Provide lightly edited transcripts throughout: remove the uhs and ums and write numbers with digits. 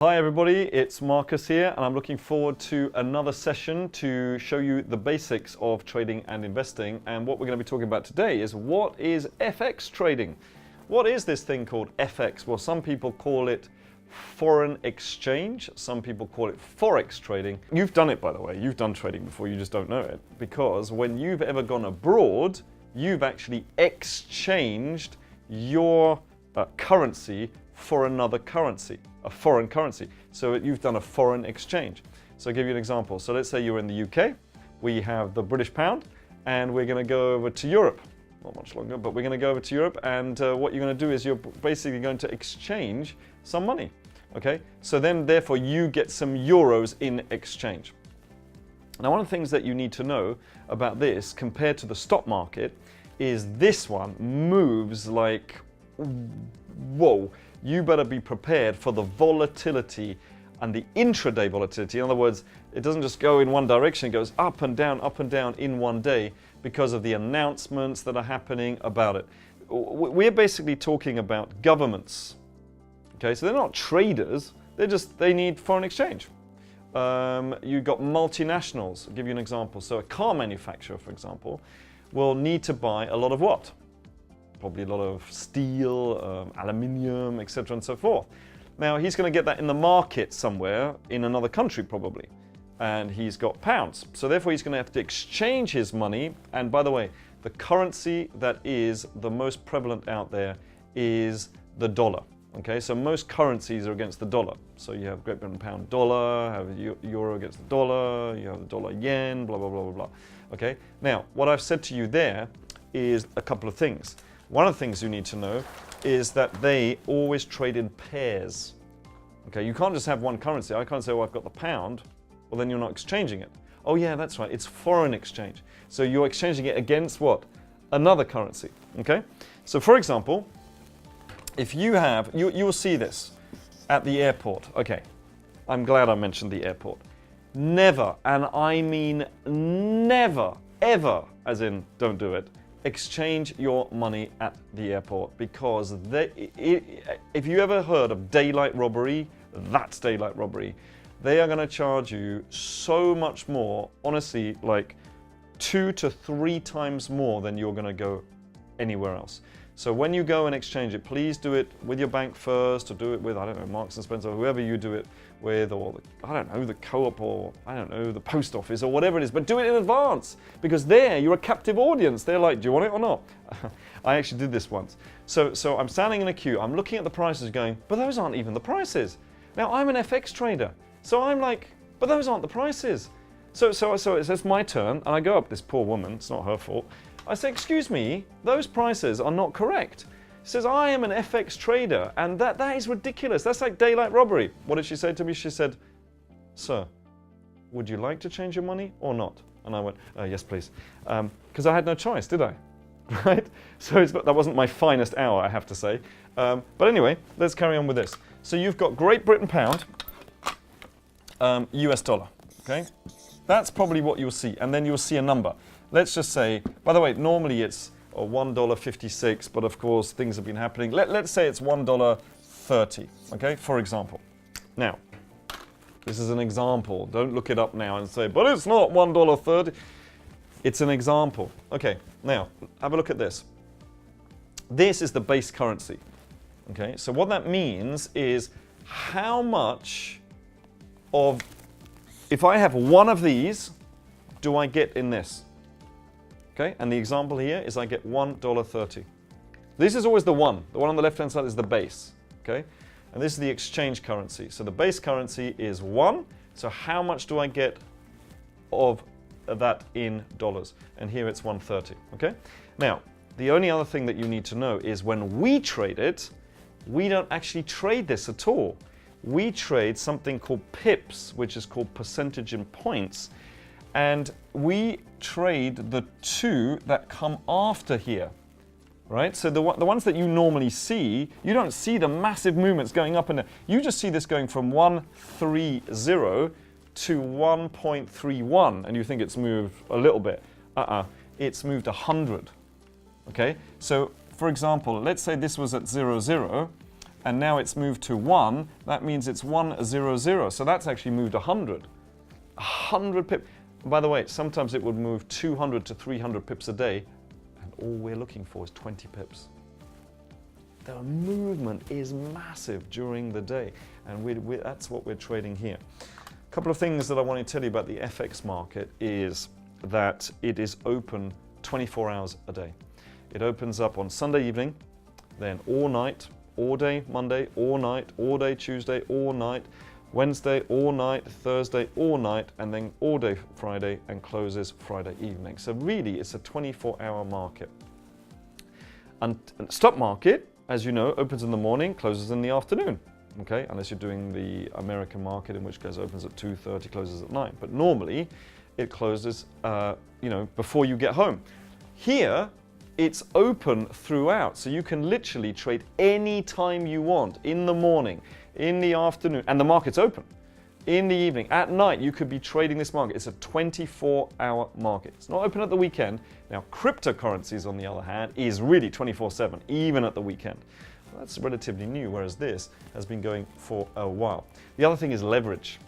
Hi everybody, it's Marcus here and I'm looking forward to another session to show you the basics of trading and investing. And what we're going to be talking about today is what is FX trading? What is this thing called FX? Well, some people call it foreign exchange, some people call it Forex trading. You've done it, by the way, you've done trading before, you just don't know it. Because when you've ever gone abroad, you've actually exchanged your currency for another currency, a foreign currency. So you've done a foreign exchange. So I'll give you an example. So let's say you're in the UK, we have the British pound, and we're going to go over to Europe. Not much longer, but we're going to go over to Europe, and what you're going to do is you're basically going to exchange some money. Okay? So then, therefore, you get some euros in exchange. Now, one of the things that you need to know about this, compared to the stock market, is this one moves like, whoa. You better be prepared for the volatility and the intraday volatility. In other words, it doesn't just go in one direction, it goes up and down in one day because of the announcements that are happening about it. We're basically talking about governments. Okay, so they're not traders, they need foreign exchange. You've got multinationals. I'll give you an example. So a car manufacturer, for example, will need to buy a lot of what? Probably a lot of steel, aluminium, etc. and so forth. Now, he's going to get that in the market somewhere in another country probably, and he's got pounds. So therefore, he's going to have to exchange his money. And by the way, the currency that is the most prevalent out there is the dollar. Okay, so most currencies are against the dollar. So you have Great Britain pound dollar, have euro against the dollar, you have the dollar yen, blah, blah, blah, blah, blah. Okay, now what I've said to you there is a couple of things. One of the things you need to know is that they always trade in pairs. Okay, you can't just have one currency. I can't say, oh, I've got the pound. Well, then you're not exchanging it. Oh yeah, that's right, it's foreign exchange. So you're exchanging it against what? Another currency, okay? So for example, if you have, you will see this at the airport. Okay, I'm glad I mentioned the airport. Never, and I mean never, ever, as in don't do it, exchange your money at the airport, because if you ever heard of daylight robbery, that's daylight robbery. They are going to charge you so much more, honestly, like 2 to 3 times more than you're going to go anywhere else. So when you go and exchange it, please do it with your bank first, or do it with, I don't know, Marks and Spencer, whoever you do it with, or I don't know, the co-op, or I don't know, the post office, or whatever it is, but do it in advance, because there you're a captive audience. They're like, do you want it or not? I actually did this once. So I'm standing in a queue, I'm looking at the prices going, but those aren't even the prices. Now I'm an FX trader, so I'm like, but those aren't the prices. So it's my turn, and I go up, this poor woman, it's not her fault. I say, excuse me, those prices are not correct. She says, I am an FX trader, and that is ridiculous. That's like daylight robbery. What did she say to me? She said, sir, would you like to change your money or not? And I went, yes, please. Because I had no choice, did I? Right? So that wasn't my finest hour, I have to say. But anyway, let's carry on with this. So you've got Great Britain pound, US dollar, okay? That's probably what you'll see, and then you'll see a number. Let's just say, by the way, normally it's $1.56, but of course things have been happening. Let's say it's $1.30, okay, for example. Now, this is an example. Don't look it up now and say, but it's not $1.30. It's an example. Okay, now, have a look at this. This is the base currency, okay? So what that means is how much of, if I have one of these, do I get in this? Okay, and the example here is I get $1.30. This is always the one. The one on the left-hand side is the base. Okay, and this is the exchange currency. So the base currency is 1. So how much do I get of that in dollars? And here it's 130. Okay, now the only other thing that you need to know is when we trade it, we don't actually trade this at all. We trade something called pips, which is called percentage in points. And we trade the two that come after here, right? So the ones that you normally see, you don't see the massive movements going up and down. You just see this going from 130 to 1.31, and you think it's moved a little bit. It's moved 100, okay? So, for example, let's say this was at 0, 0. and now it's moved to 1, that means it's 100. So that's actually moved 100. 100 pips. By the way, sometimes it would move 200 to 300 pips a day, and all we're looking for is 20 pips. The movement is massive during the day, and that's what we're trading here. A couple of things that I want to tell you about the FX market is that it is open 24 hours a day. It opens up on Sunday evening, then all night, all day Monday, all night, all day Tuesday, all night, Wednesday, all night, Thursday, all night, and then all day Friday, and closes Friday evening. So really, it's a 24-hour market. And the stock market, as you know, opens in the morning, closes in the afternoon. Okay, unless you're doing the American market, in which case opens at 2:30, closes at 9. But normally, it closes, before you get home. Here, it's open throughout, so you can literally trade any time you want, in the morning, in the afternoon, and the market's open. In the evening, at night, you could be trading this market. It's a 24-hour market. It's not open at the weekend. Now, cryptocurrencies, on the other hand, is really 24/7, even at the weekend. Well, that's relatively new, whereas this has been going for a while. The other thing is leverage.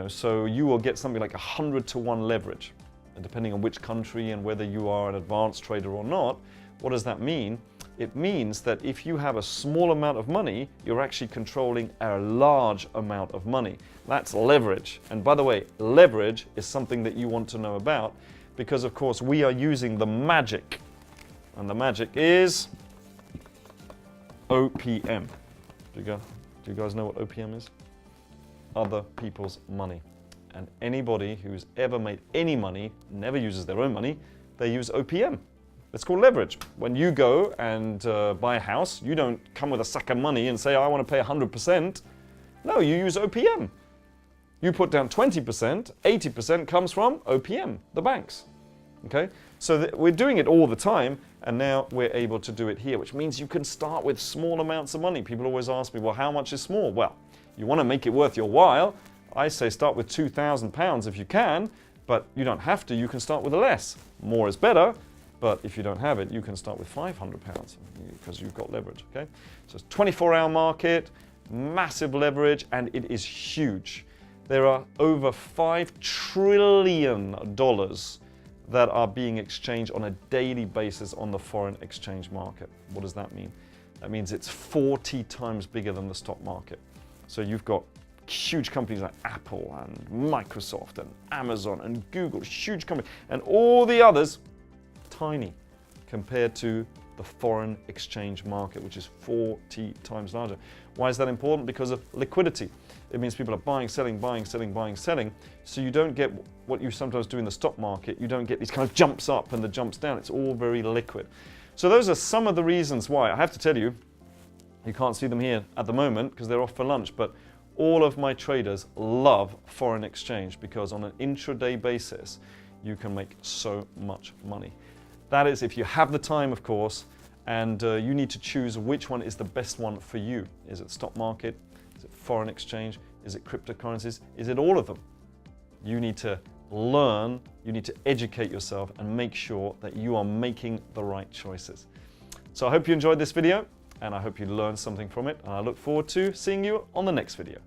So you will get something like 100 to 1 leverage. And depending on which country and whether you are an advanced trader or not, what does that mean? It means that if you have a small amount of money, you're actually controlling a large amount of money. That's leverage. And by the way, leverage is something that you want to know about because, of course, we are using the magic. And the magic is OPM. Do you guys know what OPM is? Other people's money. And anybody who's ever made any money never uses their own money. They use OPM. It's called leverage. When you go and buy a house, you don't come with a sack of money and say, I want to pay 100%. No, you use OPM. You put down 20%, 80% comes from OPM, the banks. Okay? So we're doing it all the time, and now we're able to do it here, which means you can start with small amounts of money. People always ask me, well, how much is small? Well, you want to make it worth your while. I say start with £2,000 if you can, but you don't have to. You can start with less. More is better, but if you don't have it, you can start with £500 because you've got leverage, okay? So it's a 24-hour market, massive leverage, and it is huge. There are over $5 trillion that are being exchanged on a daily basis on the foreign exchange market. What does that mean? That means it's 40 times bigger than the stock market. So you've got huge companies like Apple and Microsoft and Amazon and Google, huge companies, and all the others, tiny compared to the foreign exchange market, which is 40 times larger. Why is that important? Because of liquidity. It means people are buying, selling, buying, selling, buying, selling. So you don't get what you sometimes do in the stock market. You don't get these kind of jumps up and the jumps down. It's all very liquid. So those are some of the reasons why. I have to tell you, you can't see them here at the moment because they're off for lunch, but all of my traders love foreign exchange because on an intraday basis, you can make so much money. That is if you have the time, of course, and you need to choose which one is the best one for you. Is it stock market? Is it foreign exchange? Is it cryptocurrencies? Is it all of them? You need to learn, you need to educate yourself and make sure that you are making the right choices. So I hope you enjoyed this video and I hope you learned something from it, and I look forward to seeing you on the next video.